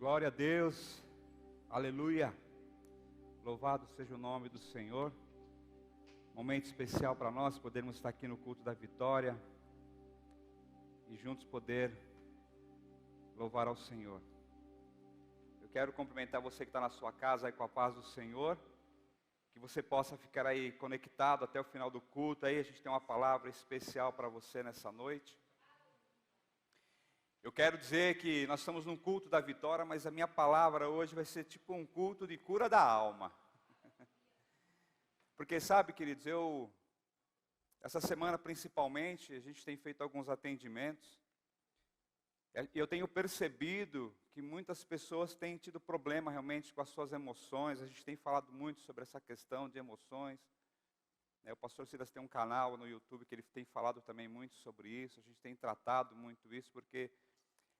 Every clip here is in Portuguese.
Glória a Deus, aleluia, louvado seja o nome do Senhor. Momento especial para nós podermos estar aqui no culto da vitória e juntos poder louvar ao Senhor. Eu quero cumprimentar você que está na sua casa aí com a paz do Senhor, que você possa ficar aí conectado até o final do culto. Aí a gente tem uma palavra especial para você nessa noite. Eu quero dizer que nós estamos num culto da vitória, mas a minha palavra hoje vai ser tipo um culto de cura da alma. Porque sabe, queridos, essa semana principalmente, a gente tem feito alguns atendimentos, e eu tenho percebido que muitas pessoas têm tido problema realmente com as suas emoções. A gente tem falado muito sobre essa questão de emoções. O pastor Silas tem um canal no YouTube que ele tem falado também muito sobre isso. A gente tem tratado muito isso, porque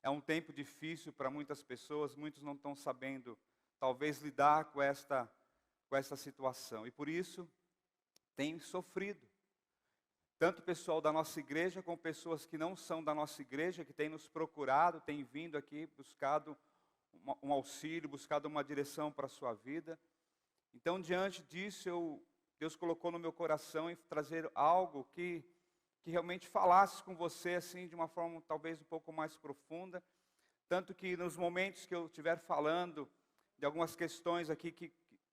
é um tempo difícil para muitas pessoas, muitos não estão sabendo, talvez, lidar com esta situação. E por isso, tem sofrido. Tanto o pessoal da nossa igreja, como pessoas que não são da nossa igreja, que têm nos procurado, têm vindo aqui, buscado um auxílio, buscado uma direção para a sua vida. Então, diante disso, Deus colocou no meu coração em trazer algo que realmente falasse com você assim de uma forma talvez um pouco mais profunda, tanto que nos momentos que eu estiver falando de algumas questões aqui que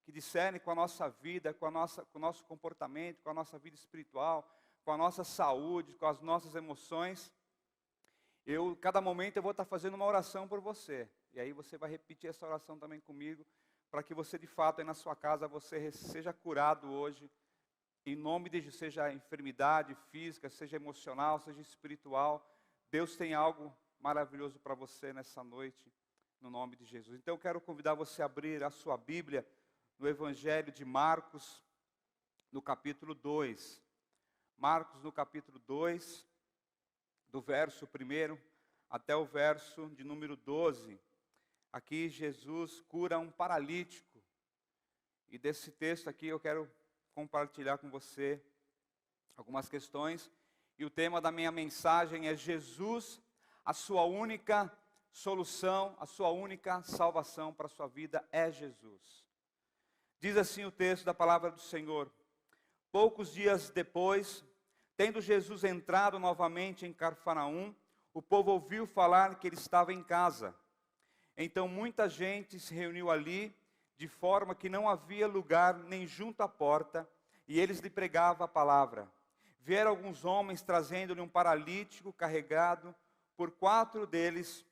discernem com a nossa vida, com o nosso comportamento, com a nossa vida espiritual, com a nossa saúde, com as nossas emoções, cada momento eu vou estar fazendo uma oração por você, e aí você vai repetir essa oração também comigo, para que você de fato aí na sua casa, você seja curado hoje, em nome de Jesus, seja enfermidade física, seja emocional, seja espiritual. Deus tem algo maravilhoso para você nessa noite, no nome de Jesus. Então eu quero convidar você a abrir a sua Bíblia no Evangelho de Marcos, no capítulo 2. Marcos no capítulo 2, do verso 1 até o verso de número 12. Aqui Jesus cura um paralítico. E desse texto aqui eu quero compartilhar com você algumas questões, e o tema da minha mensagem é Jesus, a sua única solução, a sua única salvação para a sua vida é Jesus. Diz assim o texto da palavra do Senhor: poucos dias depois, tendo Jesus entrado novamente em Cafarnaum, o povo ouviu falar que ele estava em casa. Então muita gente se reuniu ali, de forma que não havia lugar nem junto à porta, e eles lhe pregavam a palavra. Vieram alguns homens trazendo-lhe um paralítico carregado por 4 deles,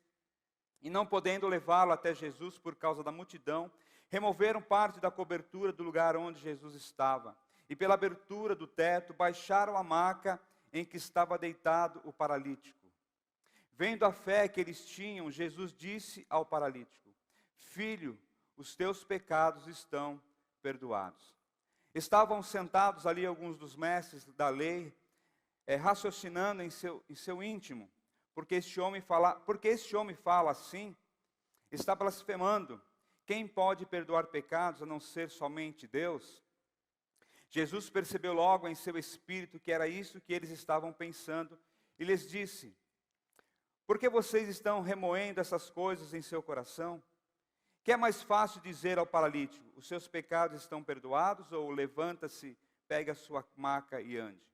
e não podendo levá-lo até Jesus por causa da multidão, removeram parte da cobertura do lugar onde Jesus estava, e pela abertura do teto baixaram a maca em que estava deitado o paralítico. Vendo a fé que eles tinham, Jesus disse ao paralítico: filho, os teus pecados estão perdoados. Estavam sentados ali alguns dos mestres da lei, raciocinando em seu íntimo, porque este homem fala assim, está blasfemando. Quem pode perdoar pecados a não ser somente Deus? Jesus percebeu logo em seu espírito que era isso que eles estavam pensando, e lhes disse: por que vocês estão remoendo essas coisas em seu coração? Que é mais fácil dizer ao paralítico: os seus pecados estão perdoados, ou levanta-se, pegue a sua maca e ande?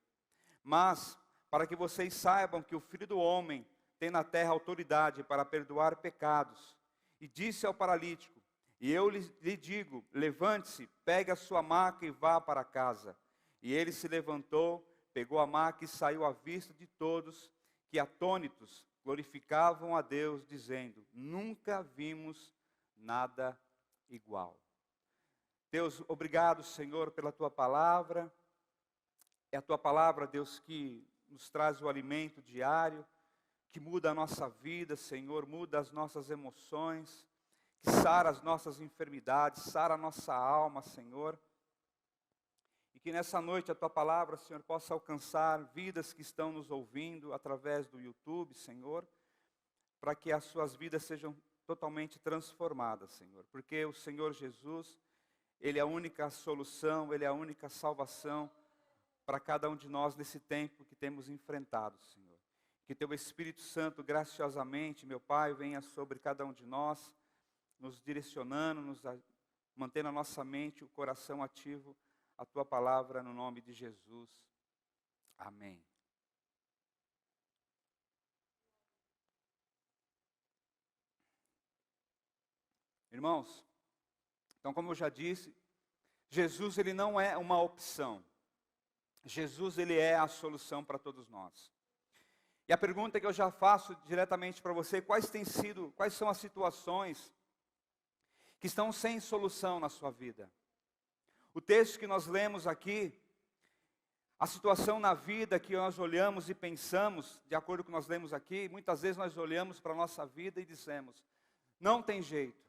Mas, para que vocês saibam que o Filho do Homem tem na terra autoridade para perdoar pecados, e disse ao paralítico: e eu lhe digo, levante-se, pegue a sua maca e vá para casa. E ele se levantou, pegou a maca e saiu à vista de todos, que atônitos glorificavam a Deus, dizendo: nunca vimos nada igual. Deus, obrigado, Senhor, pela tua palavra. É a tua palavra, Deus, que nos traz o alimento diário, que muda a nossa vida, Senhor, muda as nossas emoções, que sara as nossas enfermidades, sara a nossa alma, Senhor. E que nessa noite a tua palavra, Senhor, possa alcançar vidas que estão nos ouvindo através do YouTube, Senhor, para que as suas vidas sejam totalmente transformadas, Senhor, porque o Senhor Jesus, Ele é a única solução, Ele é a única salvação para cada um de nós nesse tempo que temos enfrentado, Senhor. Que teu Espírito Santo graciosamente, meu Pai, venha sobre cada um de nós, nos direcionando, mantendo a nossa mente, o coração ativo, a Tua palavra no nome de Jesus. Amém. Irmãos, então como eu já disse, Jesus ele não é uma opção. Jesus ele é a solução para todos nós. E a pergunta que eu já faço diretamente para você, quais são as situações que estão sem solução na sua vida? O texto que nós lemos aqui, a situação na vida que nós olhamos e pensamos, de acordo com o que nós lemos aqui, muitas vezes nós olhamos para a nossa vida e dizemos, não tem jeito,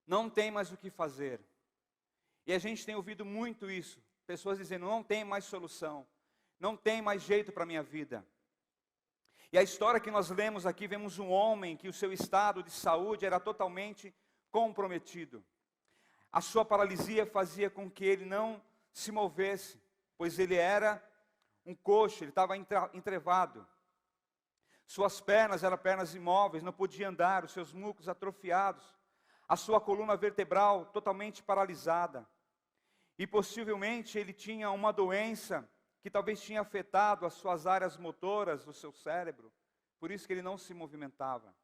não tem mais o que fazer. E a gente tem ouvido muito isso, pessoas dizendo, não tem mais solução, não tem mais jeito para a minha vida. E a história que nós lemos aqui, vemos um homem que o seu estado de saúde era totalmente comprometido. A sua paralisia fazia com que ele não se movesse, pois ele era um coxo, ele estava entrevado. Suas pernas eram pernas imóveis, não podia andar, os seus músculos atrofiados, a sua coluna vertebral totalmente paralisada. E possivelmente ele tinha uma doença que talvez tinha afetado as suas áreas motoras do seu cérebro, por isso que ele não se movimentava.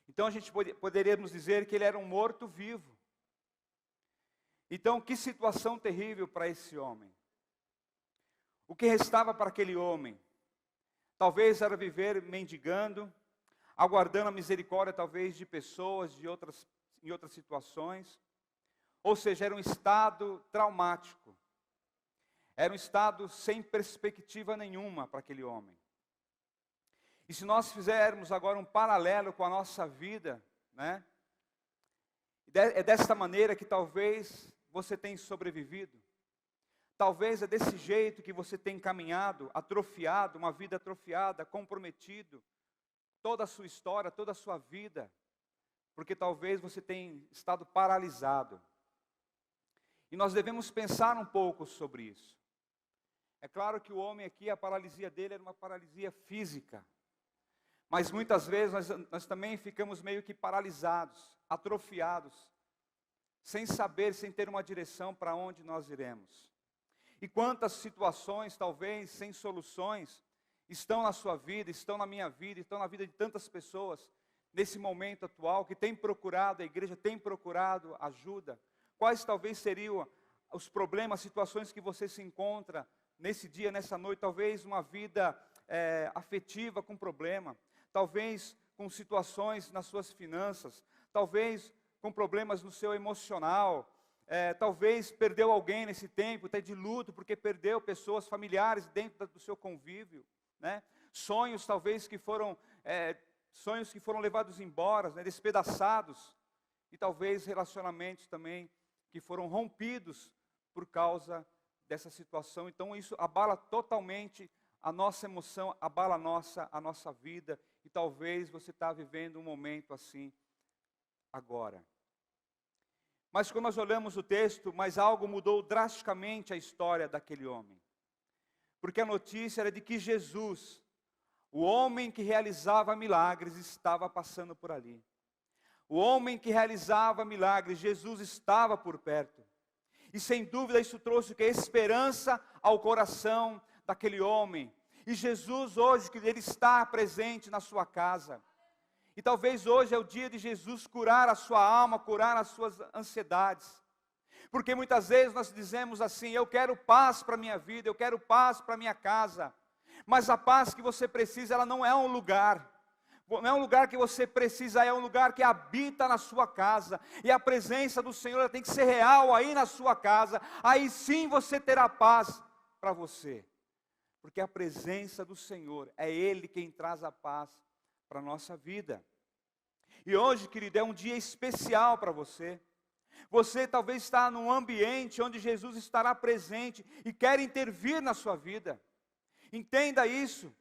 Então a gente poderíamos dizer que ele era um morto-vivo. Então que situação terrível para esse homem. O que restava para aquele homem? Talvez era viver mendigando, aguardando a misericórdia talvez de pessoas em outras situações. Ou seja, era um estado traumático. Era um estado sem perspectiva nenhuma para aquele homem. E se nós fizermos agora um paralelo com a nossa vida, né? É desta maneira que talvez você tenha sobrevivido. Talvez é desse jeito que você tem caminhado, atrofiado, uma vida atrofiada, comprometido, toda a sua história, toda a sua vida, porque talvez você tenha estado paralisado. E nós devemos pensar um pouco sobre isso. É claro que o homem aqui, a paralisia dele era uma paralisia física. Mas muitas vezes nós também ficamos meio que paralisados, atrofiados, sem saber, sem ter uma direção para onde nós iremos. E quantas situações, talvez, sem soluções, estão na sua vida, estão na minha vida, estão na vida de tantas pessoas, nesse momento atual, que tem procurado, a igreja tem procurado ajuda. Quais talvez seriam os problemas, situações que você se encontra nesse dia, nessa noite? Talvez uma vida afetiva com problema, talvez com situações nas suas finanças, talvez com problemas no seu emocional, talvez perdeu alguém nesse tempo, está de luto porque perdeu pessoas familiares dentro do seu convívio, né? Sonhos talvez que foram levados embora, né? Despedaçados, e talvez relacionamentos também que foram rompidos por causa dessa situação. Então isso abala totalmente a nossa emoção, abala a nossa vida, e talvez você está vivendo um momento assim agora. Mas quando nós olhamos o texto, mas algo mudou drasticamente a história daquele homem. Porque a notícia era de que Jesus, o homem que realizava milagres, estava passando por ali. O homem que realizava milagres, Jesus estava por perto. E sem dúvida isso trouxe esperança ao coração daquele homem. E Jesus hoje, que ele está presente na sua casa. E talvez hoje é o dia de Jesus curar a sua alma, curar as suas ansiedades. Porque muitas vezes nós dizemos assim, eu quero paz para a minha vida, eu quero paz para a minha casa. Mas a paz que você precisa, ela não é um lugar. Não é um lugar que você precisa, é um lugar que habita na sua casa. E a presença do Senhor ela tem que ser real aí na sua casa. Aí sim você terá paz para você. Porque a presença do Senhor, é Ele quem traz a paz para a nossa vida. E hoje, querido, é um dia especial para você. Você talvez está num ambiente onde Jesus estará presente e quer intervir na sua vida. Entenda isso.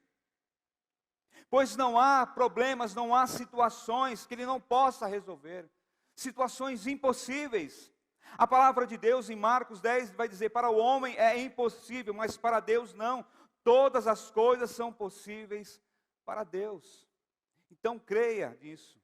Pois não há problemas, não há situações que Ele não possa resolver. Situações impossíveis. A palavra de Deus em Marcos 10 vai dizer, para o homem é impossível, mas para Deus não. Todas as coisas são possíveis para Deus. Então creia nisso.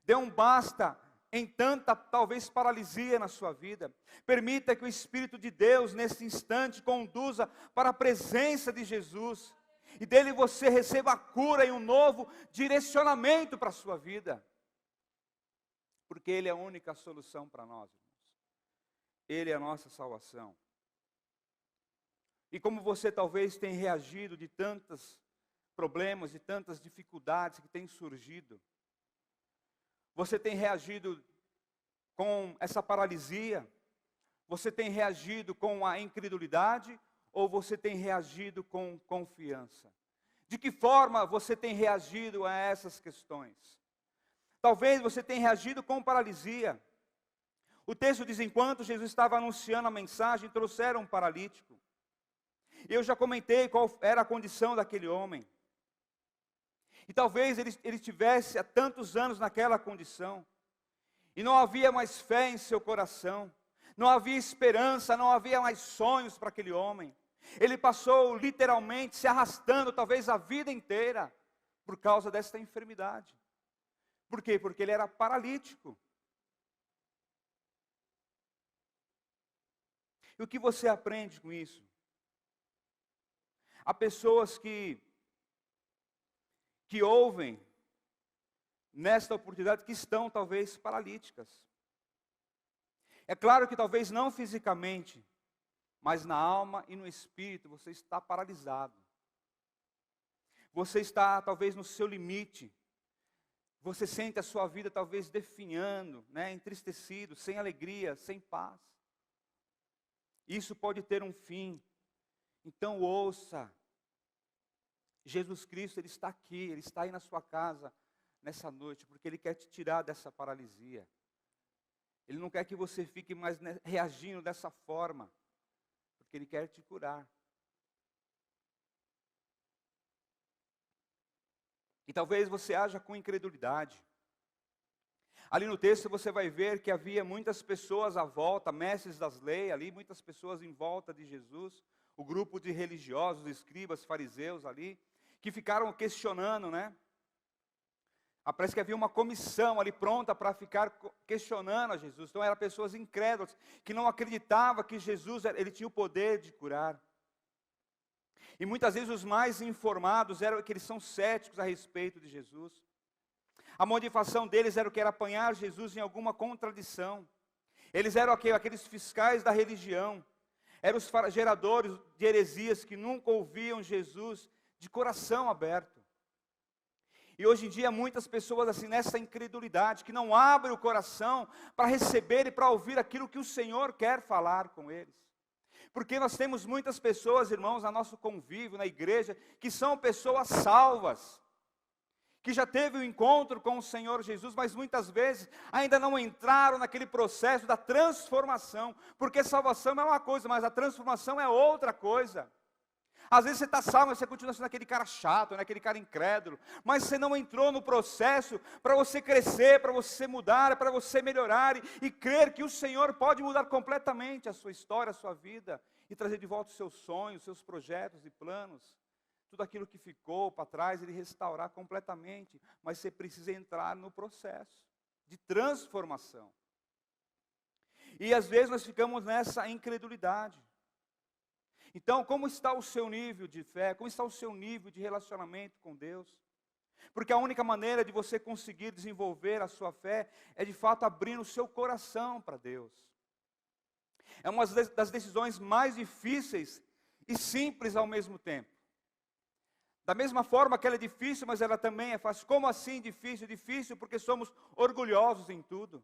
Dê um basta em tanta, talvez, paralisia na sua vida. Permita que o Espírito de Deus, nesse instante, conduza para a presença de Jesus. E dele você receba a cura e um novo direcionamento para a sua vida. Porque Ele é a única solução para nós, irmãos. Ele é a nossa salvação. E como você talvez tenha reagido de tantos problemas, de tantas dificuldades que têm surgido. Você tem reagido com essa paralisia? Você tem reagido com a incredulidade? Ou você tem reagido com confiança? De que forma você tem reagido a essas questões? Talvez você tenha reagido com paralisia. O texto diz, enquanto Jesus estava anunciando a mensagem, trouxeram um paralítico. Eu já comentei qual era a condição daquele homem. E talvez ele estivesse há tantos anos naquela condição. E não havia mais fé em seu coração. Não havia esperança, não havia mais sonhos para aquele homem. Ele passou literalmente se arrastando, talvez a vida inteira, por causa desta enfermidade. Por quê? Porque ele era paralítico. E o que você aprende com isso? Há pessoas que ouvem nesta oportunidade que estão talvez paralíticas. É claro que talvez não fisicamente, mas na alma e no espírito você está paralisado. Você está talvez no seu limite. Você sente a sua vida talvez definhando, entristecido, sem alegria, sem paz. Isso pode ter um fim. Então ouça. Jesus Cristo, Ele está aqui, Ele está aí na sua casa nessa noite, porque Ele quer te tirar dessa paralisia. Ele não quer que você fique mais reagindo dessa forma, porque Ele quer te curar. E talvez você haja com incredulidade. Ali no texto você vai ver que havia muitas pessoas à volta, mestres das leis ali, muitas pessoas em volta de Jesus, o grupo de religiosos, escribas, fariseus ali, que ficaram questionando, Parece que havia uma comissão ali pronta para ficar questionando a Jesus. Então eram pessoas incrédulas, que não acreditavam que Jesus, Ele tinha o poder de curar. E muitas vezes os mais informados eram que eles são céticos a respeito de Jesus. A motivação deles era o que? Era apanhar Jesus em alguma contradição. Eles eram aqueles fiscais da religião. Eram os geradores de heresias que nunca ouviam Jesus de coração aberto. E hoje em dia muitas pessoas assim nessa incredulidade, que não abrem o coração para receber e para ouvir aquilo que o Senhor quer falar com eles. Porque nós temos muitas pessoas, irmãos, no nosso convívio, na igreja, que são pessoas salvas, que já teve um encontro com o Senhor Jesus, mas muitas vezes ainda não entraram naquele processo da transformação, porque salvação é uma coisa, mas a transformação é outra coisa. Às vezes você está salvo, mas você continua sendo aquele cara chato, aquele cara incrédulo, mas você não entrou no processo para você crescer, para você mudar, para você melhorar e crer que o Senhor pode mudar completamente a sua história, a sua vida, e trazer de volta os seus sonhos, os seus projetos e planos. Tudo aquilo que ficou para trás, Ele restaurar completamente, mas você precisa entrar no processo de transformação. E às vezes nós ficamos nessa incredulidade. Então, como está o seu nível de fé? Como está o seu nível de relacionamento com Deus? Porque a única maneira de você conseguir desenvolver a sua fé é de fato abrindo o seu coração para Deus. É uma das decisões mais difíceis e simples ao mesmo tempo. Da mesma forma que ela é difícil, mas ela também é fácil. Como assim difícil? Difícil porque somos orgulhosos em tudo.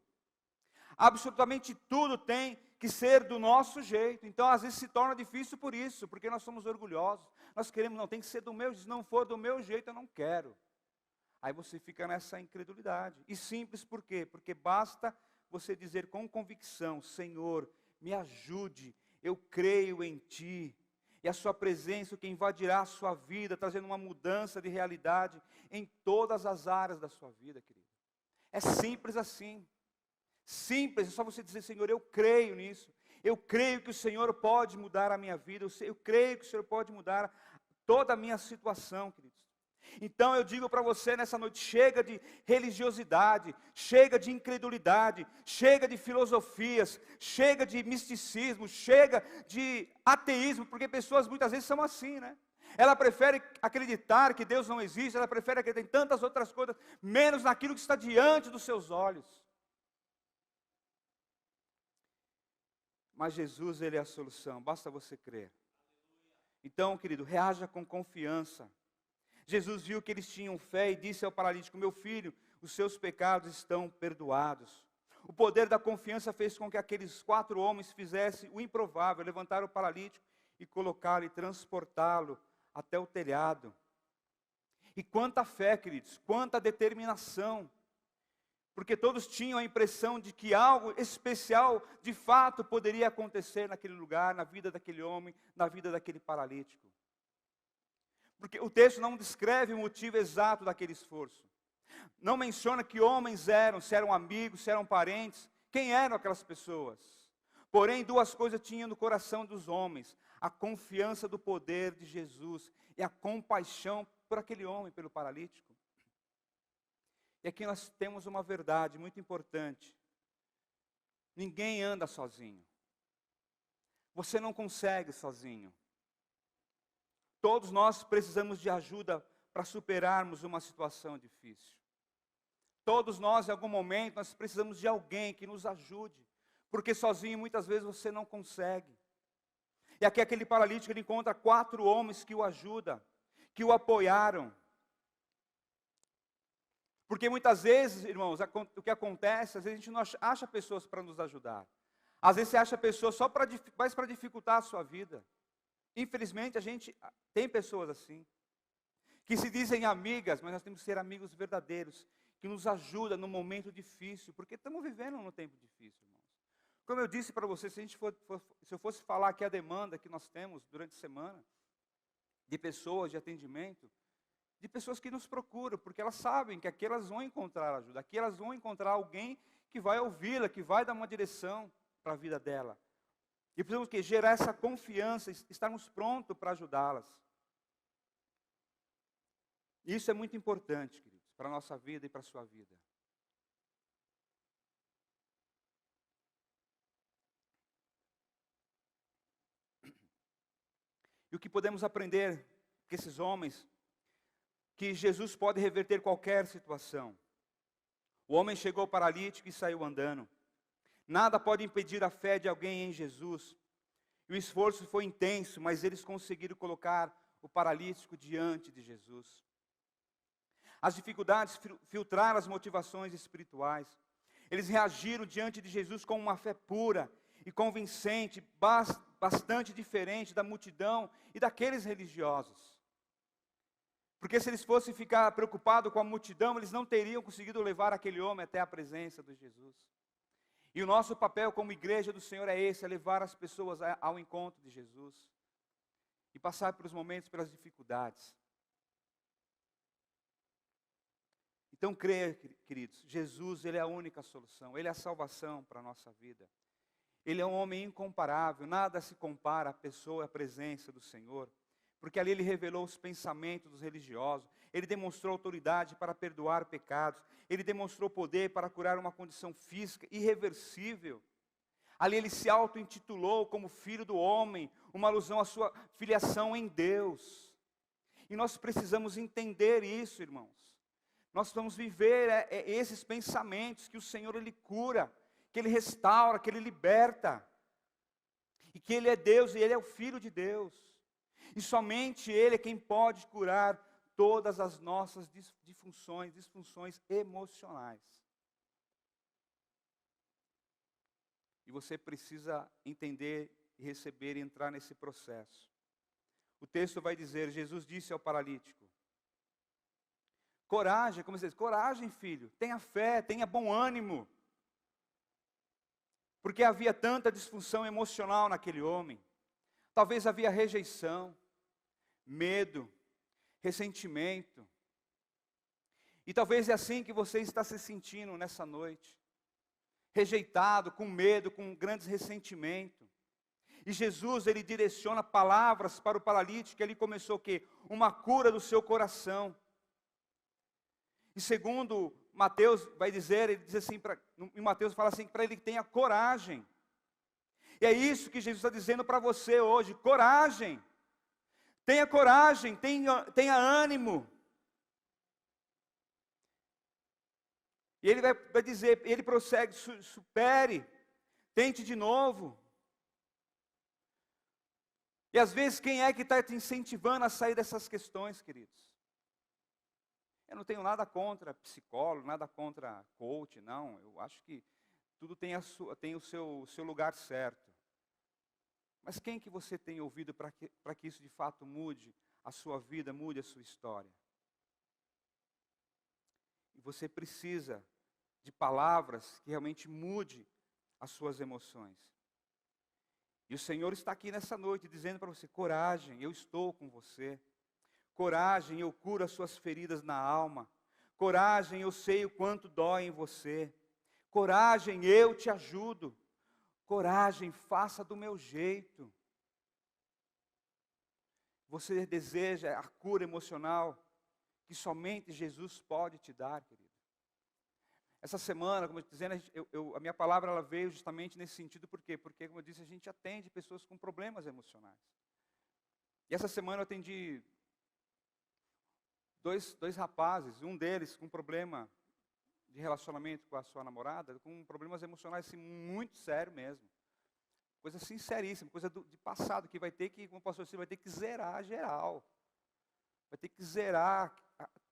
Absolutamente tudo tem que ser do nosso jeito. Então às vezes se torna difícil por isso, porque nós somos orgulhosos. Nós queremos, não, tem que ser do meu jeito. Se não for do meu jeito, eu não quero. Aí você fica nessa incredulidade. E simples por quê? Porque basta você dizer com convicção: Senhor, me ajude, eu creio em Ti. E a sua presença o que invadirá a sua vida, trazendo uma mudança de realidade em todas as áreas da sua vida, querido. É simples assim. Simples, é só você dizer: Senhor, eu creio nisso. Eu creio que o Senhor pode mudar a minha vida. Eu creio que o Senhor pode mudar toda a minha situação, queridos. Então eu digo para você nessa noite, chega de religiosidade, chega de incredulidade, chega de filosofias, chega de misticismo, chega de ateísmo, porque pessoas muitas vezes são assim, né? Ela prefere acreditar que Deus não existe, ela prefere acreditar em tantas outras coisas, menos naquilo que está diante dos seus olhos. Mas Jesus, Ele é a solução, basta você crer. Então, querido, reaja com confiança. Jesus viu que eles tinham fé e disse ao paralítico: meu filho, os seus pecados estão perdoados. O poder da confiança fez com que aqueles 4 homens fizessem o improvável, levantar o paralítico e colocá-lo e transportá-lo até o telhado. E quanta fé, queridos, quanta determinação. Porque todos tinham a impressão de que algo especial, de fato, poderia acontecer naquele lugar, na vida daquele homem, na vida daquele paralítico. Porque o texto não descreve o motivo exato daquele esforço. Não menciona que homens eram, se eram amigos, se eram parentes, quem eram aquelas pessoas. Porém, 2 coisas tinham no coração dos homens: a confiança do poder de Jesus e a compaixão por aquele homem, pelo paralítico. E aqui nós temos uma verdade muito importante. Ninguém anda sozinho. Você não consegue sozinho. Todos nós precisamos de ajuda para superarmos uma situação difícil. Todos nós, em algum momento, nós precisamos de alguém que nos ajude. Porque sozinho, muitas vezes, você não consegue. E aqui aquele paralítico, ele encontra 4 homens que o ajudam, que o apoiaram. Porque muitas vezes, irmãos, o que acontece, às vezes a gente não acha pessoas para nos ajudar. Às vezes você acha pessoas só mais para dificultar a sua vida. Infelizmente, a gente tem pessoas assim, que se dizem amigas, mas nós temos que ser amigos verdadeiros, que nos ajudam no momento difícil, porque estamos vivendo num tempo difícil, irmãos. Como eu disse para você, se eu fosse falar aqui a demanda que nós temos durante a semana, de pessoas, de atendimento, de pessoas que nos procuram, porque elas sabem que aqui elas vão encontrar ajuda, aqui elas vão encontrar alguém que vai ouvi-la, que vai dar uma direção para a vida dela. E precisamos gerar essa confiança, estarmos prontos para ajudá-las. Isso é muito importante, queridos, para a nossa vida e para a sua vida. E o que podemos aprender com esses homens? Que Jesus pode reverter qualquer situação. O homem chegou paralítico e saiu andando. Nada pode impedir a fé de alguém em Jesus. E o esforço foi intenso, mas eles conseguiram colocar o paralítico diante de Jesus. As dificuldades filtraram as motivações espirituais. Eles reagiram diante de Jesus com uma fé pura e convincente, bastante diferente da multidão e daqueles religiosos. Porque se eles fossem ficar preocupados com a multidão, eles não teriam conseguido levar aquele homem até a presença de Jesus. E o nosso papel como igreja do Senhor é esse, é levar as pessoas ao encontro de Jesus. E passar pelos momentos, pelas dificuldades. Então creia, queridos, Jesus, Ele é a única solução, Ele é a salvação para a nossa vida. Ele é um homem incomparável, nada se compara à pessoa e à presença do Senhor. Porque ali Ele revelou os pensamentos dos religiosos, Ele demonstrou autoridade para perdoar pecados, Ele demonstrou poder para curar uma condição física irreversível. Ali Ele se auto-intitulou como Filho do Homem, uma alusão à sua filiação em Deus. E nós precisamos entender isso, irmãos. Nós vamos viver esses pensamentos que o Senhor Ele cura, que Ele restaura, que Ele liberta. E que Ele é Deus e Ele é o Filho de Deus. E somente Ele é quem pode curar todas as nossas disfunções emocionais. E você precisa entender e receber e entrar nesse processo. O texto vai dizer, Jesus disse ao paralítico: coragem, como você diz, coragem, filho, tenha fé, tenha bom ânimo. Porque havia tanta disfunção emocional naquele homem. Talvez havia rejeição, medo, ressentimento. E talvez é assim que você está se sentindo nessa noite. Rejeitado, com medo, com grandes ressentimentos. E Jesus, Ele direciona palavras para o paralítico. Ele começou o quê? Uma cura do seu coração. E segundo Mateus vai dizer, ele diz assim, em Mateus fala assim, para ele que tenha coragem. E é isso que Jesus está dizendo para você hoje, coragem. Tenha coragem, tenha ânimo. E ele vai dizer, ele prossegue, supere, tente de novo. E às vezes quem é que está te incentivando a sair dessas questões, queridos? Eu não tenho nada contra psicólogo, nada contra coach, não. Eu acho que tudo tem o seu lugar certo. Mas quem que você tem ouvido para que isso de fato mude a sua vida, mude a sua história? E você precisa de palavras que realmente mude as suas emoções. E o Senhor está aqui nessa noite dizendo para você, coragem, eu estou com você. Coragem, eu curo as suas feridas na alma. Coragem, eu sei o quanto dói em você. Coragem, eu te ajudo. Coragem, faça do meu jeito. Você deseja a cura emocional que somente Jesus pode te dar, querido. Essa semana, como eu estou dizendo, a minha palavra ela veio justamente nesse sentido, por quê? Porque, como eu disse, a gente atende pessoas com problemas emocionais. E essa semana eu atendi dois rapazes, um deles com problema de relacionamento com a sua namorada, com problemas emocionais assim, muito sério mesmo. Coisa sinceríssima, coisa de passado, que vai ter que, como o pastor disse, vai ter que zerar geral. Vai ter que zerar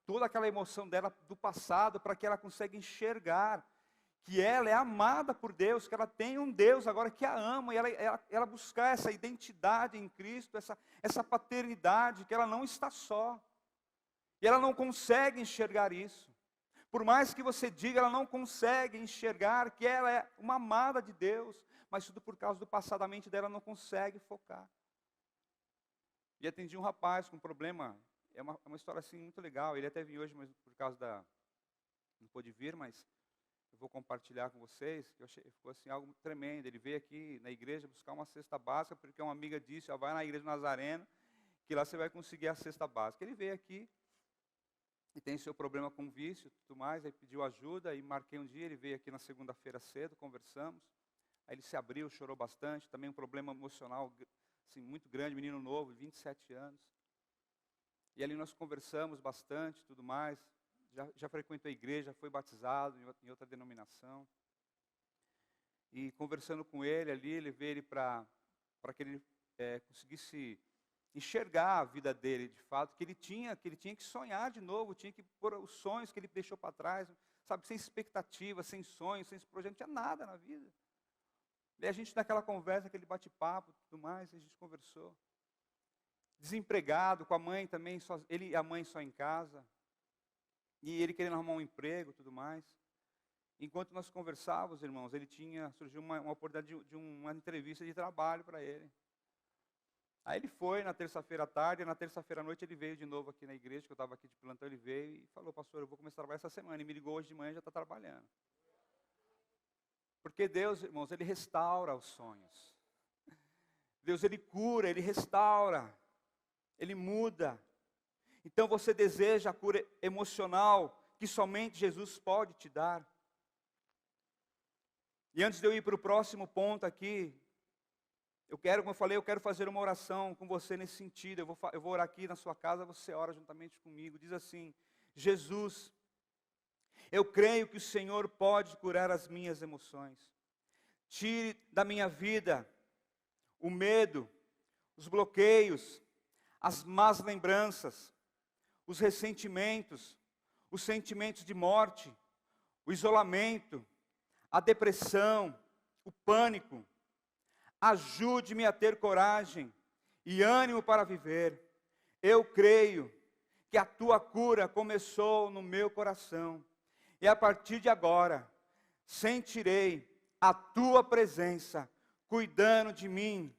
toda aquela emoção dela do passado, para que ela consiga enxergar que ela é amada por Deus, que ela tem um Deus agora que a ama, e ela buscar essa identidade em Cristo, essa paternidade, que ela não está só. E ela não consegue enxergar isso. Por mais que você diga, ela não consegue enxergar que ela é uma amada de Deus, mas tudo por causa do passado, a mente dela não consegue focar. E atendi um rapaz com problema, é uma história assim muito legal, ele até veio hoje, mas por causa não pôde vir, mas eu vou compartilhar com vocês, que eu achei, ficou assim algo tremendo. Ele veio aqui na igreja buscar uma cesta básica, porque uma amiga disse, vai na igreja Nazareno, que lá você vai conseguir a cesta básica. Ele veio aqui, e tem seu problema com vício e tudo mais, aí pediu ajuda, e marquei um dia, ele veio aqui na segunda-feira cedo, conversamos, aí ele se abriu, chorou bastante, também um problema emocional assim, muito grande, menino novo, 27 anos, e ali nós conversamos bastante, tudo mais, já frequentou a igreja, já foi batizado em outra denominação, e conversando com ele ali, levei ele para que ele conseguisse enxergar a vida dele de fato, que ele tinha que sonhar de novo, tinha que pôr os sonhos que ele deixou para trás, sabe, sem expectativa, sem sonhos, sem esse projeto, não tinha nada na vida. E a gente naquela conversa, aquele bate-papo, tudo mais, a gente conversou. Desempregado, com a mãe também, ele e a mãe só em casa, e ele querendo arrumar um emprego, tudo mais. Enquanto nós conversávamos, irmãos, surgiu uma oportunidade de uma entrevista de trabalho para ele. Aí ele foi na terça-feira à tarde, e na terça-feira à noite ele veio de novo aqui na igreja, que eu estava aqui de plantão, ele veio e falou, pastor, eu vou começar a trabalhar essa semana. E me ligou hoje de manhã e já está trabalhando. Porque Deus, irmãos, Ele restaura os sonhos. Deus, Ele cura, Ele restaura, Ele muda. Então você deseja a cura emocional que somente Jesus pode te dar. E antes de eu ir para o próximo ponto aqui, como eu falei, eu quero fazer uma oração com você nesse sentido. Eu vou orar aqui na sua casa, você ora juntamente comigo. Diz assim, Jesus, eu creio que o Senhor pode curar as minhas emoções. Tire da minha vida o medo, os bloqueios, as más lembranças, os ressentimentos, os sentimentos de morte, o isolamento, a depressão, o pânico. Ajude-me a ter coragem e ânimo para viver. Eu creio que a tua cura começou no meu coração. E a partir de agora, sentirei a tua presença cuidando de mim.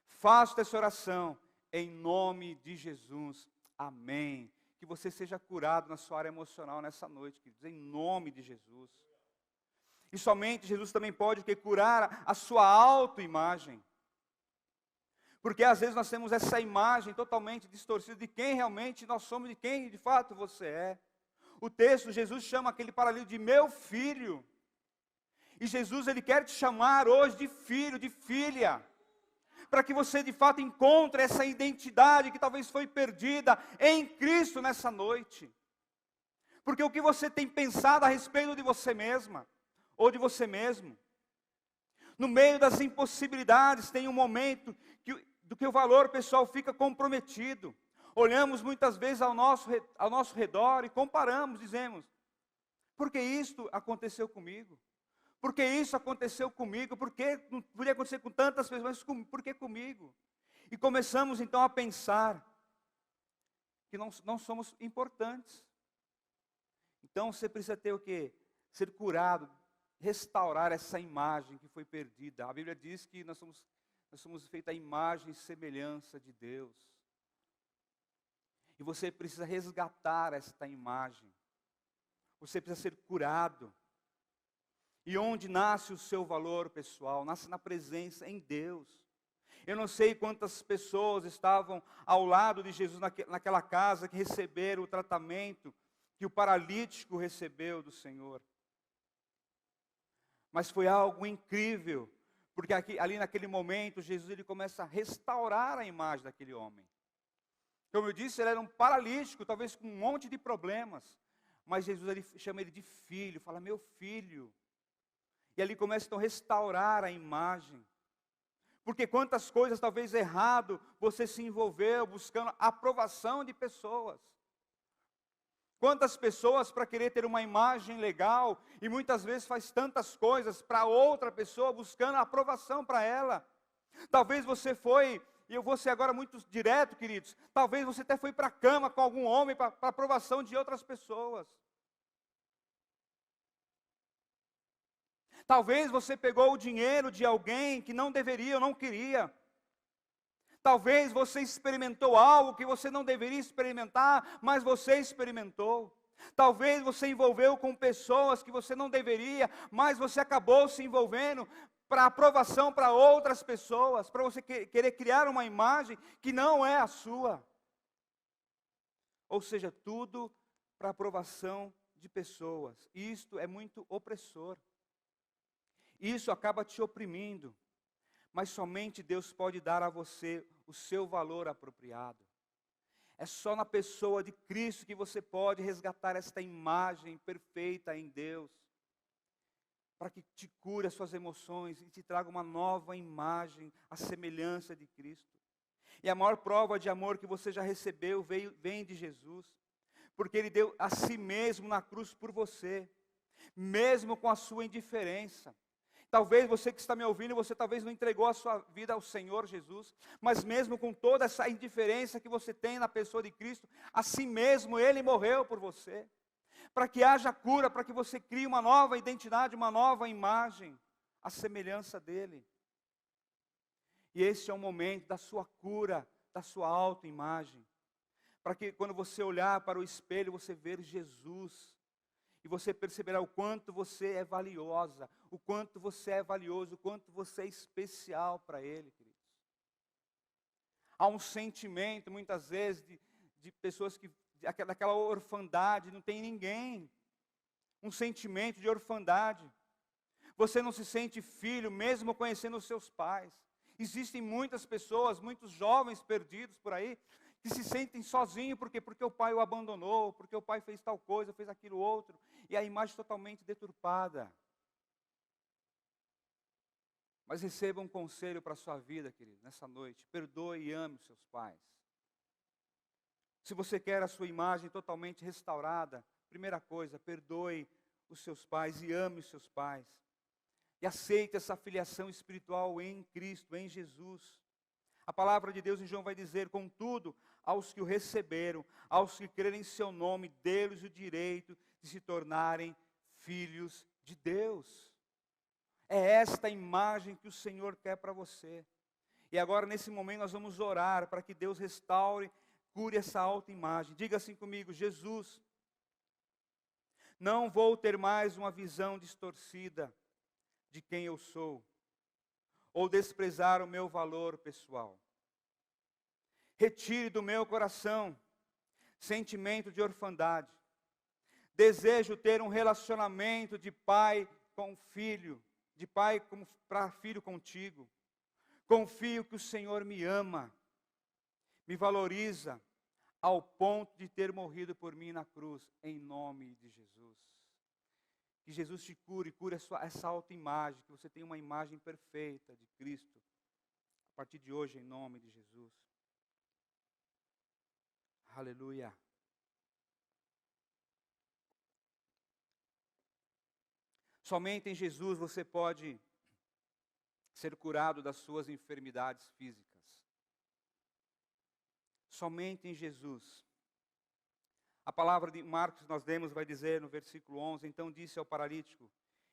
Faço essa oração em nome de Jesus. Amém. Que você seja curado na sua área emocional nessa noite, queridos, em nome de Jesus. E somente Jesus também pode curar a sua autoimagem. Porque às vezes nós temos essa imagem totalmente distorcida de quem realmente nós somos, de quem de fato você é. O texto, Jesus chama aquele paralítico de meu filho. E Jesus, Ele quer te chamar hoje de filho, de filha, para que você de fato encontre essa identidade que talvez foi perdida em Cristo nessa noite. Porque o que você tem pensado a respeito de você mesma, ou de você mesmo? No meio das impossibilidades tem um momento do que o valor pessoal fica comprometido. Olhamos muitas vezes ao nosso redor e comparamos, dizemos, por que isto aconteceu comigo? Por que isso aconteceu comigo? Por que não podia acontecer com tantas pessoas, mas por que comigo? E começamos então a pensar que não somos importantes. Então você precisa ter o quê? Ser curado, restaurar essa imagem que foi perdida. A Bíblia diz que nós somos feitos à imagem e semelhança de Deus. E você precisa resgatar esta imagem. Você precisa ser curado. E onde nasce o seu valor pessoal? Nasce na presença em Deus. Eu não sei quantas pessoas estavam ao lado de Jesus naquela casa que receberam o tratamento que o paralítico recebeu do Senhor. Mas foi algo incrível, porque ali naquele momento Jesus ele começa a restaurar a imagem daquele homem. Como eu disse, ele era um paralítico, talvez com um monte de problemas, mas Jesus ele chama ele de filho, fala meu filho. E ali começa então a restaurar a imagem. Porque quantas coisas talvez errado você se envolveu buscando a aprovação de pessoas. Quantas pessoas para querer ter uma imagem legal e muitas vezes faz tantas coisas para outra pessoa buscando a aprovação para ela. Talvez você foi, e eu vou ser agora muito direto, queridos, talvez você até foi para a cama com algum homem para a aprovação de outras pessoas. Talvez você pegou o dinheiro de alguém que não deveria ou não queria. Talvez você experimentou algo que você não deveria experimentar, mas você experimentou. Talvez você envolveu com pessoas que você não deveria, mas você acabou se envolvendo para aprovação para outras pessoas, para você querer criar uma imagem que não é a sua. Ou seja, tudo para aprovação de pessoas. Isto é muito opressor. Isso acaba te oprimindo, mas somente Deus pode dar a você o seu valor apropriado. É só na pessoa de Cristo que você pode resgatar esta imagem perfeita em Deus, para que te cure as suas emoções e te traga uma nova imagem, a semelhança de Cristo. E a maior prova de amor que você já recebeu vem de Jesus, porque Ele deu a si mesmo na cruz por você, mesmo com a sua indiferença. Talvez você que está me ouvindo, você talvez não entregou a sua vida ao Senhor Jesus, mas mesmo com toda essa indiferença que você tem na pessoa de Cristo, assim mesmo Ele morreu por você, para que haja cura, para que você crie uma nova identidade, uma nova imagem, a semelhança dEle. E esse é o momento da sua cura, da sua autoimagem, para que quando você olhar para o espelho, você ver Jesus, e você perceberá o quanto você é valiosa, o quanto você é valioso, o quanto você é especial para Ele, queridos. Há um sentimento, muitas vezes, de pessoas daquela orfandade, não tem ninguém. Um sentimento de orfandade. Você não se sente filho, mesmo conhecendo os seus pais. Existem muitas pessoas, muitos jovens perdidos por aí, que se sentem sozinhos, porque o pai o abandonou, porque o pai fez tal coisa, fez aquilo outro, e a imagem totalmente deturpada. Mas receba um conselho para a sua vida, querido, nessa noite. Perdoe e ame os seus pais. Se você quer a sua imagem totalmente restaurada, primeira coisa, perdoe os seus pais e ame os seus pais. E aceite essa filiação espiritual em Cristo, em Jesus. A palavra de Deus em João vai dizer, contudo, aos que o receberam, aos que crerem em seu nome, dê-lhes o direito de se tornarem filhos de Deus. É esta imagem que o Senhor quer para você. E agora, nesse momento, nós vamos orar para que Deus restaure, cure essa autoimagem. Diga assim comigo, Jesus, não vou ter mais uma visão distorcida de quem eu sou, ou desprezar o meu valor pessoal. Retire do meu coração sentimento de orfandade. Desejo ter um relacionamento de pai com filho, de pai para filho contigo. Confio que o Senhor me ama, me valoriza, ao ponto de ter morrido por mim na cruz, em nome de Jesus. Que Jesus te cure essa autoimagem, que você tenha uma imagem perfeita de Cristo, a partir de hoje, em nome de Jesus. Aleluia. Somente em Jesus você pode ser curado das suas enfermidades físicas. Somente em Jesus. A palavra de Marcos que nós lemos vai dizer no versículo 11, então disse ao paralítico,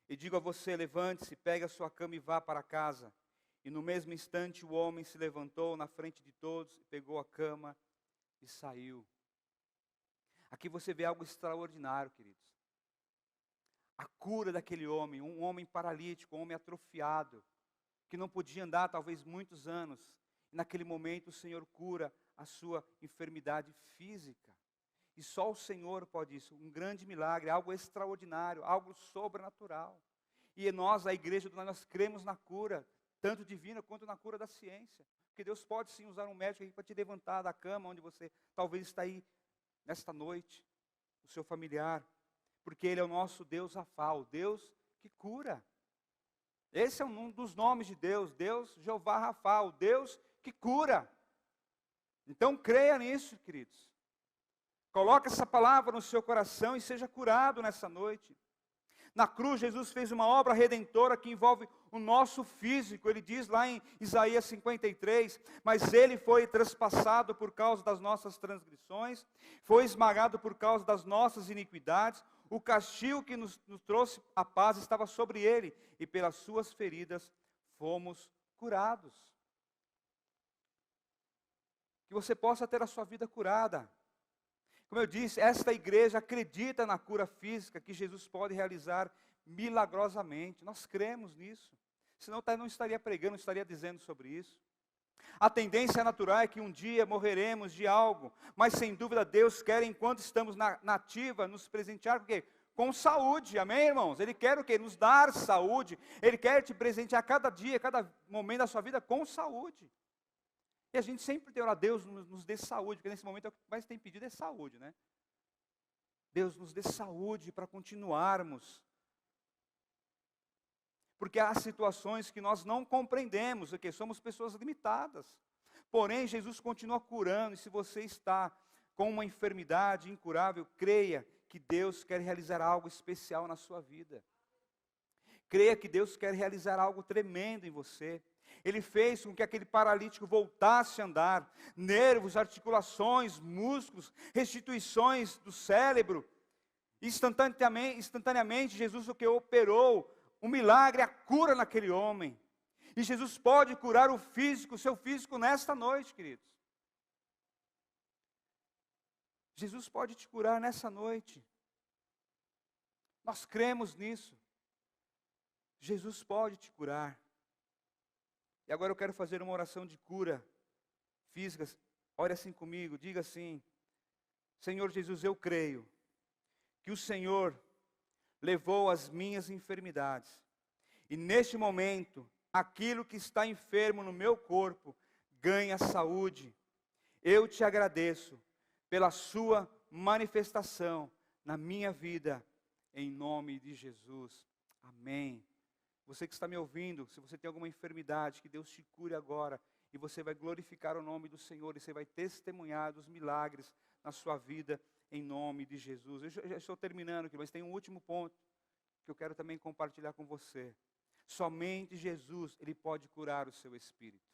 e digo a você, levante-se, pegue a sua cama e vá para casa. E no mesmo instante o homem se levantou na frente de todos, pegou a cama e saiu. Aqui você vê algo extraordinário, queridos. A cura daquele homem, um homem paralítico, um homem atrofiado, que não podia andar talvez muitos anos. E naquele momento o Senhor cura a sua enfermidade física. E só o Senhor pode isso, um grande milagre, algo extraordinário, algo sobrenatural. E nós, a igreja, nós cremos na cura, tanto divina quanto na cura da ciência. Porque Deus pode sim usar um médico aqui para te levantar da cama, onde você talvez está aí nesta noite, o seu familiar. Porque Ele é o nosso Deus Rafá, o Deus que cura. Esse é um dos nomes de Deus, Deus Jeová Rafá, o Deus que cura. Então creia nisso, queridos. Coloque essa palavra no seu coração e seja curado nessa noite. Na cruz, Jesus fez uma obra redentora que envolve o nosso físico. Ele diz lá em Isaías 53, mas Ele foi traspassado por causa das nossas transgressões, foi esmagado por causa das nossas iniquidades. O castigo que nos trouxe a paz estava sobre Ele, e pelas suas feridas fomos curados. Que você possa ter a sua vida curada. Como eu disse, esta igreja acredita na cura física que Jesus pode realizar milagrosamente. Nós cremos nisso. Senão não estaria pregando, não estaria dizendo sobre isso. A tendência natural é que um dia morreremos de algo, mas sem dúvida Deus quer, enquanto estamos na ativa, nos presentear com o quê? Com saúde, amém, irmãos? Ele quer o quê? Nos dar saúde. Ele quer te presentear cada dia, cada momento da sua vida com saúde. E a gente sempre tem orado, Deus nos dê saúde, porque nesse momento o que mais tem pedido é saúde, né? Deus nos dê saúde para continuarmos. Porque há situações que nós não compreendemos, porque somos pessoas limitadas. Porém, Jesus continua curando, e se você está com uma enfermidade incurável, creia que Deus quer realizar algo especial na sua vida. Creia que Deus quer realizar algo tremendo em você. Ele fez com que aquele paralítico voltasse a andar, nervos, articulações, músculos, restituições do cérebro. Instantaneamente Jesus o que operou, um milagre, a cura naquele homem. E Jesus pode curar o físico, o seu físico nesta noite, queridos. Jesus pode te curar nessa noite. Nós cremos nisso. Jesus pode te curar. E agora eu quero fazer uma oração de cura física. Ore assim comigo, diga assim: Senhor Jesus, eu creio que o Senhor levou as minhas enfermidades. E neste momento, aquilo que está enfermo no meu corpo ganha saúde. Eu te agradeço pela sua manifestação na minha vida, em nome de Jesus. Amém. Você que está me ouvindo, se você tem alguma enfermidade, que Deus te cure agora, e você vai glorificar o nome do Senhor, e você vai testemunhar dos milagres na sua vida, em nome de Jesus. Eu já estou terminando aqui, mas tem um último ponto, que eu quero também compartilhar com você. Somente Jesus, Ele pode curar o seu espírito.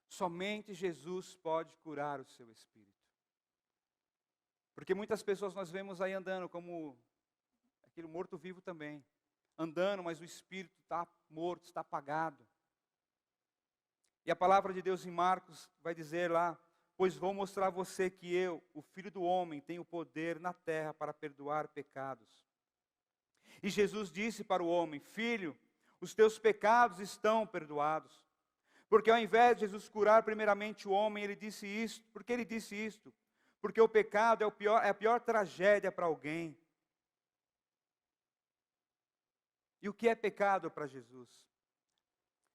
Somente Jesus pode curar o seu espírito. Porque muitas pessoas nós vemos aí andando como aquele morto-vivo também. Andando, mas o espírito está morto, está apagado. E a palavra de Deus em Marcos vai dizer lá: pois vou mostrar a você que eu, o Filho do Homem, tenho poder na terra para perdoar pecados. E Jesus disse para o homem: filho, os teus pecados estão perdoados. Porque ao invés de Jesus curar primeiramente o homem, ele disse isto. Por que ele disse isto? Porque o pecado é a pior tragédia para alguém. E o que é pecado para Jesus?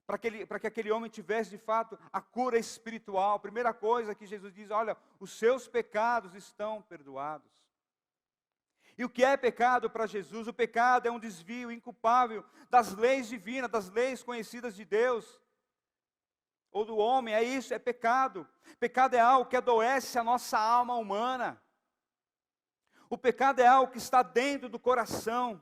Para que aquele homem tivesse de fato a cura espiritual, a primeira coisa que Jesus diz: olha, os seus pecados estão perdoados. E o que é pecado para Jesus? O pecado é um desvio inculpável das leis divinas, das leis conhecidas de Deus, ou do homem. É isso, é pecado. Pecado é algo que adoece a nossa alma humana. O pecado é algo que está dentro do coração.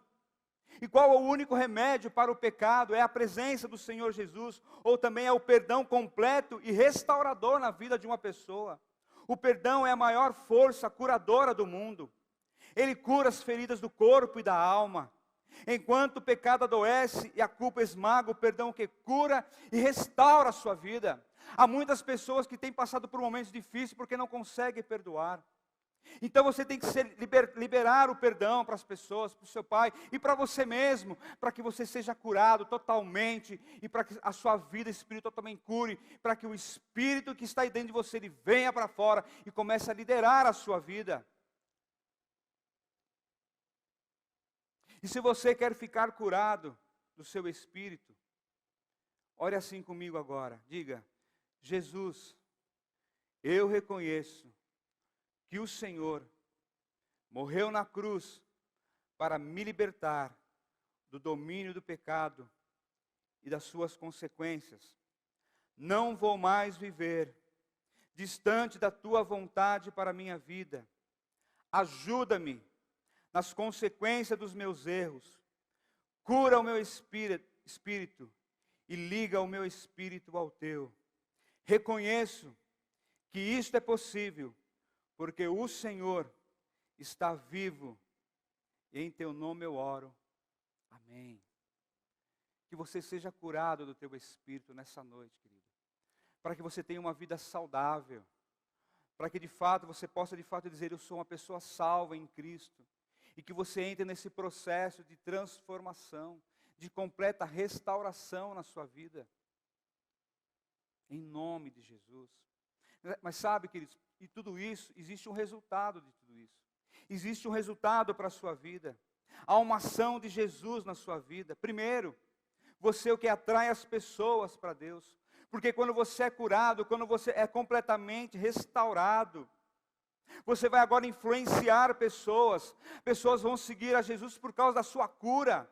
E qual é o único remédio para o pecado? É a presença do Senhor Jesus, ou também é o perdão completo e restaurador na vida de uma pessoa. O perdão é a maior força curadora do mundo. Ele cura as feridas do corpo e da alma. Enquanto o pecado adoece e a culpa esmaga, o perdão que cura e restaura a sua vida. Há muitas pessoas que têm passado por momentos difíceis porque não conseguem perdoar. Então você tem que liberar o perdão para as pessoas, para o seu pai e para você mesmo, para que você seja curado totalmente e para que a sua vida espiritual também cure, para que o espírito que está aí dentro de você, ele venha para fora e comece a liderar a sua vida. E se você quer ficar curado do seu espírito, ore assim comigo agora, diga: Jesus, eu reconheço que o Senhor morreu na cruz para me libertar do domínio do pecado e das suas consequências. Não vou mais viver distante da tua vontade para a minha vida. Ajuda-me nas consequências dos meus erros. Cura o meu espírito e liga o meu espírito ao teu. Reconheço que isto é possível, porque o Senhor está vivo, e em teu nome eu oro. Amém. Que você seja curado do teu espírito nessa noite, querido. Para que você tenha uma vida saudável. Para que de fato você possa de fato dizer: eu sou uma pessoa salva em Cristo. E que você entre nesse processo de transformação, de completa restauração na sua vida. Em nome de Jesus. Mas sabe, queridos, e tudo isso, existe um resultado de tudo isso. Existe um resultado para a sua vida. Há uma ação de Jesus na sua vida. Primeiro, você é o que atrai as pessoas para Deus. Porque quando você é curado, quando você é completamente restaurado, você vai agora influenciar pessoas. Pessoas vão seguir a Jesus por causa da sua cura.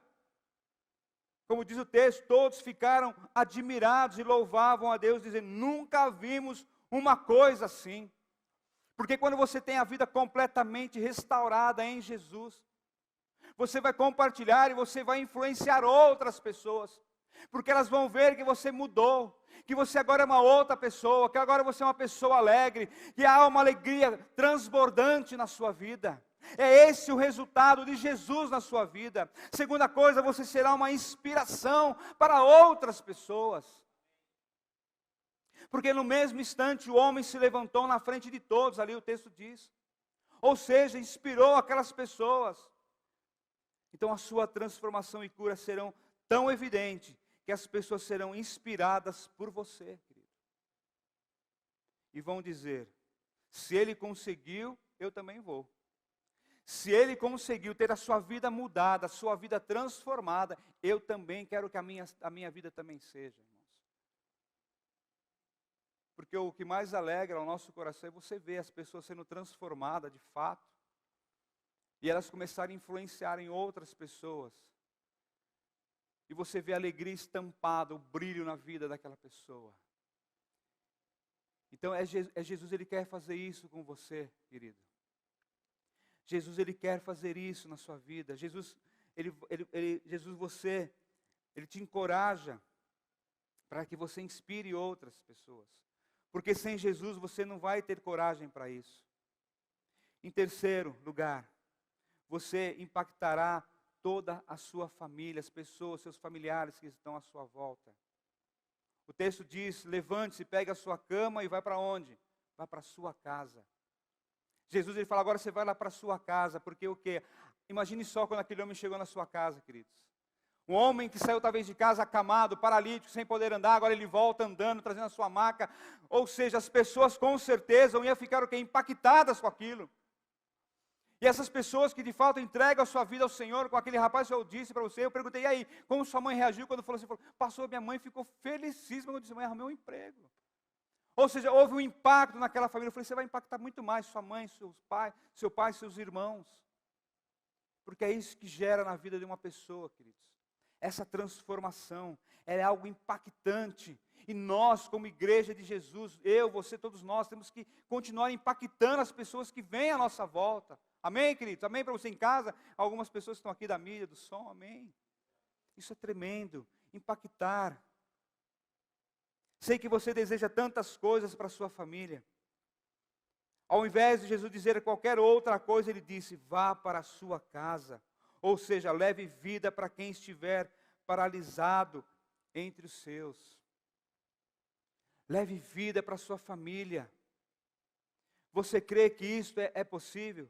Como diz o texto, todos ficaram admirados e louvavam a Deus, dizendo: nunca vimos uma coisa assim. Porque quando você tem a vida completamente restaurada em Jesus, você vai compartilhar e você vai influenciar outras pessoas. Porque elas vão ver que você mudou, que você agora é uma outra pessoa, que agora você é uma pessoa alegre, que há uma alegria transbordante na sua vida. É esse o resultado de Jesus na sua vida. Segunda coisa, você será uma inspiração para outras pessoas. Porque no mesmo instante o homem se levantou na frente de todos, ali o texto diz. Ou seja, inspirou aquelas pessoas. Então a sua transformação e cura serão tão evidentes que as pessoas serão inspiradas por você, querido. E vão dizer: se ele conseguiu, eu também vou. Se ele conseguiu ter a sua vida mudada, a sua vida transformada, eu também quero que a minha vida também seja, irmãos. Porque o que mais alegra o nosso coração é você ver as pessoas sendo transformadas de fato, e elas começarem a influenciar em outras pessoas. E você vê a alegria estampada, o brilho na vida daquela pessoa. Então Jesus, ele quer fazer isso com você, querido. Jesus, ele quer fazer isso na sua vida. Jesus, ele te encoraja para que você inspire outras pessoas. Porque sem Jesus você não vai ter coragem para isso. Em terceiro lugar, você impactará toda a sua família, as pessoas, seus familiares que estão à sua volta. O texto diz: levante-se, pegue a sua cama e vai para onde? Vai para a sua casa. Jesus, ele fala: agora você vai lá para a sua casa, porque o quê? Imagine só quando aquele homem chegou na sua casa, queridos. Um homem que saiu talvez de casa acamado, paralítico, sem poder andar, agora ele volta andando, trazendo a sua maca. Ou seja, as pessoas com certeza iam ficar o quê? Impactadas com aquilo. E essas pessoas que de fato entregam a sua vida ao Senhor, com aquele rapaz que eu disse para você, eu perguntei, e aí, como sua mãe reagiu quando falou assim? Pastor, minha mãe ficou felicíssima quando disse, mãe, arrumei um emprego. Ou seja, houve um impacto naquela família. Eu falei, você vai impactar muito mais sua mãe, seu pai, seus irmãos. Porque é isso que gera na vida de uma pessoa, queridos. Essa transformação, ela é algo impactante. E nós, como igreja de Jesus, eu, você, todos nós, temos que continuar impactando as pessoas que vêm à nossa volta. Amém, queridos? Amém para você em casa? Algumas pessoas que estão aqui da mídia, do som, amém. Isso é tremendo, impactar. Sei que você deseja tantas coisas para a sua família. Ao invés de Jesus dizer qualquer outra coisa, ele disse, vá para a sua casa. Ou seja, leve vida para quem estiver paralisado entre os seus. Leve vida para a sua família. Você crê que isso é possível?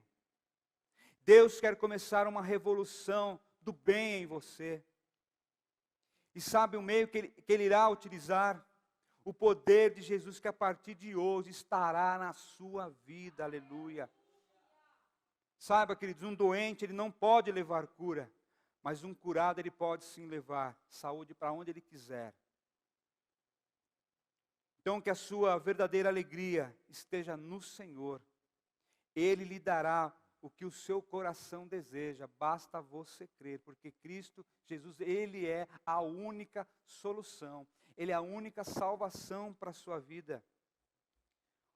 Deus quer começar uma revolução do bem em você. E sabe o meio que Ele irá utilizar? O poder de Jesus que a partir de hoje estará na sua vida, aleluia. Saiba, queridos, um doente ele não pode levar cura, mas um curado ele pode sim levar saúde para onde ele quiser. Então que a sua verdadeira alegria esteja no Senhor. Ele lhe dará o que o seu coração deseja, basta você crer, porque Cristo Jesus, Ele é a única solução. Ele é a única salvação para a sua vida.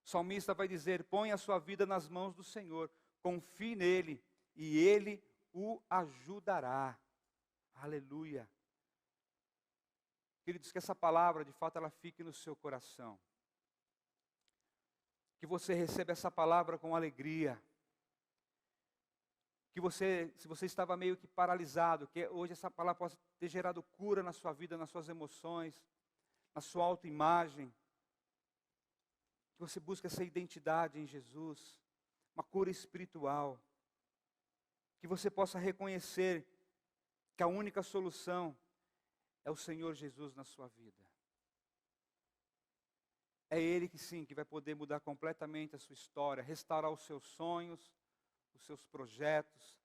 O salmista vai dizer, põe a sua vida nas mãos do Senhor, confie nele e Ele o ajudará. Aleluia. Queridos, que essa palavra, de fato, ela fique no seu coração. Que você receba essa palavra com alegria. Que você, se você estava meio que paralisado, que hoje essa palavra possa ter gerado cura na sua vida, nas suas emoções, na sua autoimagem. Que você busque essa identidade em Jesus, uma cura espiritual. Que você possa reconhecer que a única solução é o Senhor Jesus na sua vida. É Ele que sim, que vai poder mudar completamente a sua história, restaurar os seus sonhos, os seus projetos,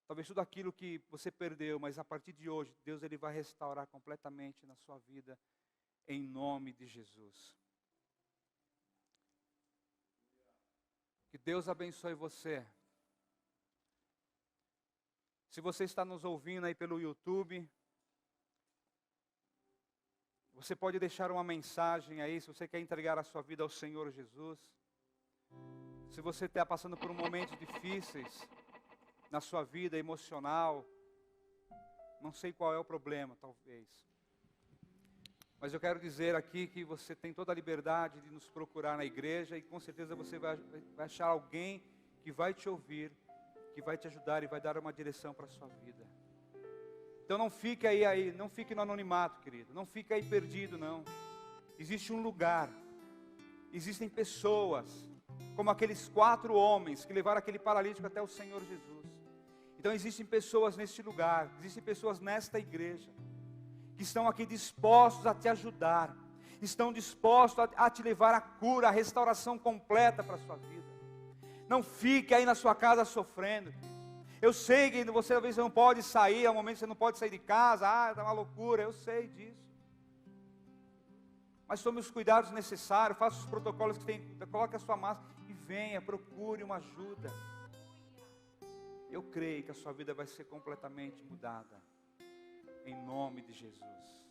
talvez tudo aquilo que você perdeu, mas a partir de hoje, Deus ele vai restaurar completamente na sua vida, em nome de Jesus. Que Deus abençoe você. Se você está nos ouvindo aí pelo YouTube, você pode deixar uma mensagem aí, se você quer entregar a sua vida ao Senhor Jesus. Se você está passando por momentos difíceis na sua vida emocional, não sei qual é o problema, talvez. Mas eu quero dizer aqui que você tem toda a liberdade de nos procurar na igreja e com certeza você vai achar alguém que vai te ouvir, que vai te ajudar e vai dar uma direção para a sua vida. Então não fique aí, não fique no anonimato, querido. Não fique aí perdido, não. Existe um lugar, existem pessoas, como aqueles 4 homens que levaram aquele paralítico até o Senhor Jesus. Então existem pessoas neste lugar, existem pessoas nesta igreja, que estão aqui dispostos a te ajudar, estão dispostos a te levar a cura, a restauração completa para a sua vida. Não fique aí na sua casa sofrendo. Eu sei que você às vezes não pode sair, há um momento que você não pode sair de casa, está uma loucura, eu sei disso. Mas tome os cuidados necessários, faça os protocolos que tem, coloque a sua máscara e venha, procure uma ajuda. Eu creio que a sua vida vai ser completamente mudada, em nome de Jesus.